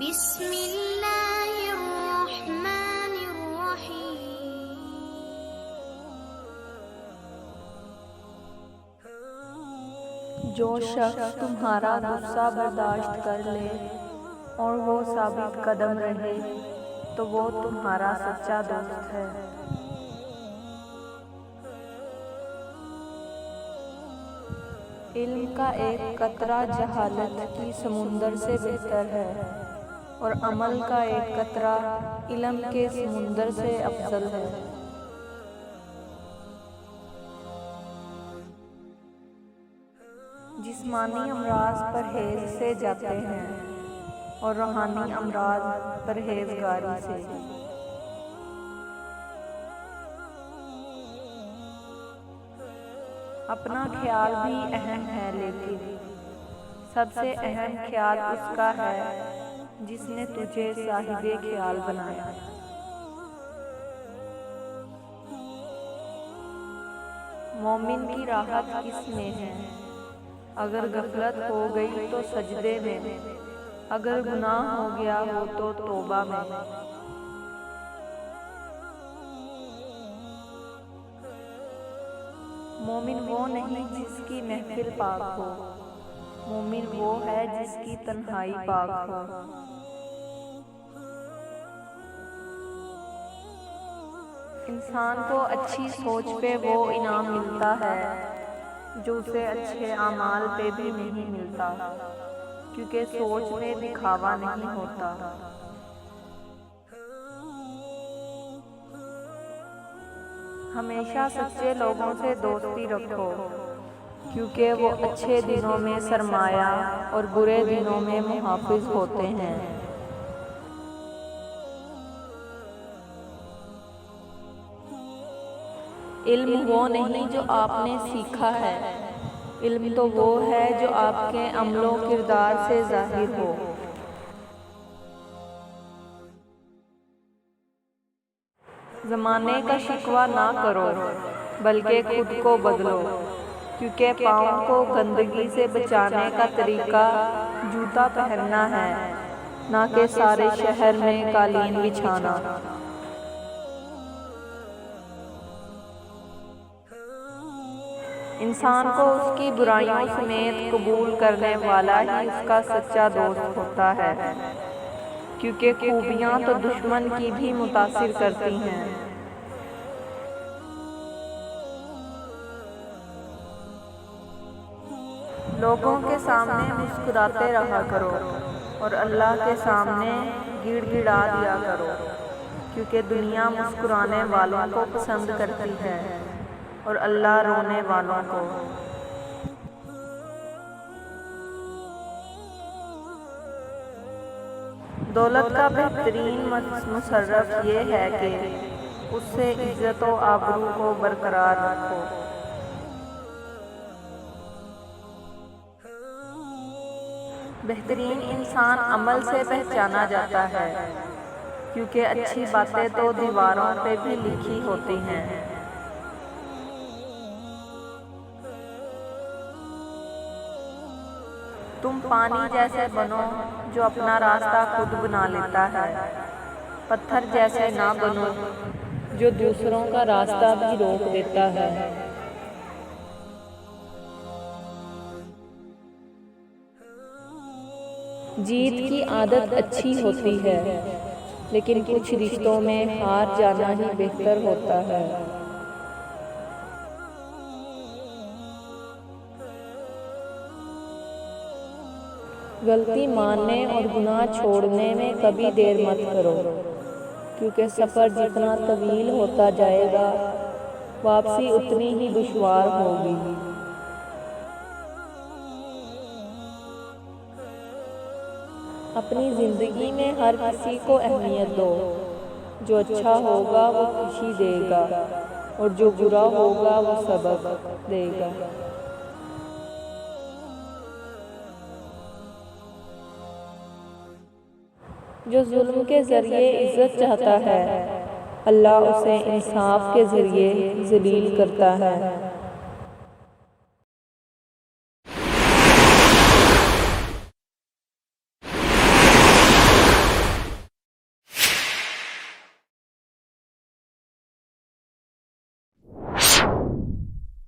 بسم اللہ الرحمن الرحیم۔ جو شخص تمہارا غصہ برداشت کر لے اور وہ ثابت قدم رہے تو وہ تمہارا سچا دوست ہے۔ علم کا ایک قطرہ جہالت کی سمندر سے بہتر ہے اور عمل کا ایک قطرہ علم کے سمندر سے افضل ہے۔ جسمانی امراض پرہیز سے جاتے ہیں اور روحانی امراض پرہیزگاری سے۔ اپنا خیال بھی اہم ہے، لیکن سب سے اہم خیال اس کا ہے جس نے تجھے صاحب خیال بنایا۔ مومن کی راحت کس میں ہے؟ اگر غفلت ہو گئی تو سجدے میں، اگر گناہ ہو گیا ہو تو توبہ میں۔ مومن وہ نہیں جس کی محفل پاک ہو، مومن وہ ہے جس کی تنہائی پاک ہو۔ انسان کو اچھی سوچ پہ وہ انعام ملتا ہے جو اسے اچھے اعمال پہ بھی نہیں ملتا، کیونکہ سوچ میں دکھاوا نہیں ہوتا۔ ہمیشہ سچے لوگوں سے دوستی رکھو، کیونکہ وہ اچھے دنوں میں سرمایہ اور برے دنوں میں محافظ ہوتے ہیں۔ علم وہ نہیں جو آپ نے سیکھا ہے، علم تو وہ ہے جو آپ کے عمل و کردار سے ظاہر ہو۔ زمانے کا شکوہ نہ کرو بلکہ خود کو بدلو، کیونکہ پاؤں کو گندگی سے بچانے کا طریقہ جوتا پہننا ہے، نہ کہ سارے شہر میں قالین بچھانا۔ انسان کو اس کی برائیوں سمیت قبول کرنے والا ہی اس کا سچا دوست ہوتا ہے، کیونکہ خوبیاں تو دشمن کی بھی متاثر کرتی ہیں۔ لوگوں کے سامنے مسکراتے رہا کرو اور اللہ کے سامنے گڑ گڑا دیا کرو، کیونکہ دنیا مسکرانے والوں کو پسند کرتی ہے اور اللہ رونے والوں کو۔ دولت کا بہترین مصرف یہ ہے کہ اس سے عزت و آبرو کو برقرار رکھو۔ بہترین انسان عمل سے پہچانا جاتا ہے، کیونکہ اچھی باتیں تو دیواروں پہ بھی لکھی ہوتی ہیں۔ تم پانی جیسے بنو جو اپنا راستہ خود بنا لیتا ہے، پتھر جیسے نہ بنو جو دوسروں کا راستہ بھی روک دیتا ہے۔ جیت کی عادت اچھی ہوتی ہے، لیکن کچھ رشتوں میں ہار جانا ہی بہتر ہوتا ہے۔ غلطی ماننے اور گناہ چھوڑنے میں کبھی دیر مت کرو، کیونکہ سفر جتنا طویل ہوتا جائے گا واپسی اتنی ہی دشوار ہوگی۔ اپنی زندگی میں ہر کسی کو اہمیت دو، جو اچھا ہوگا وہ خوشی دے گا اور جو برا ہوگا وہ سبق دے گا۔ جو ظلم کے ذریعے عزت چاہتا ہے، اللہ اسے انصاف کے ذریعے ذلیل کرتا ہے۔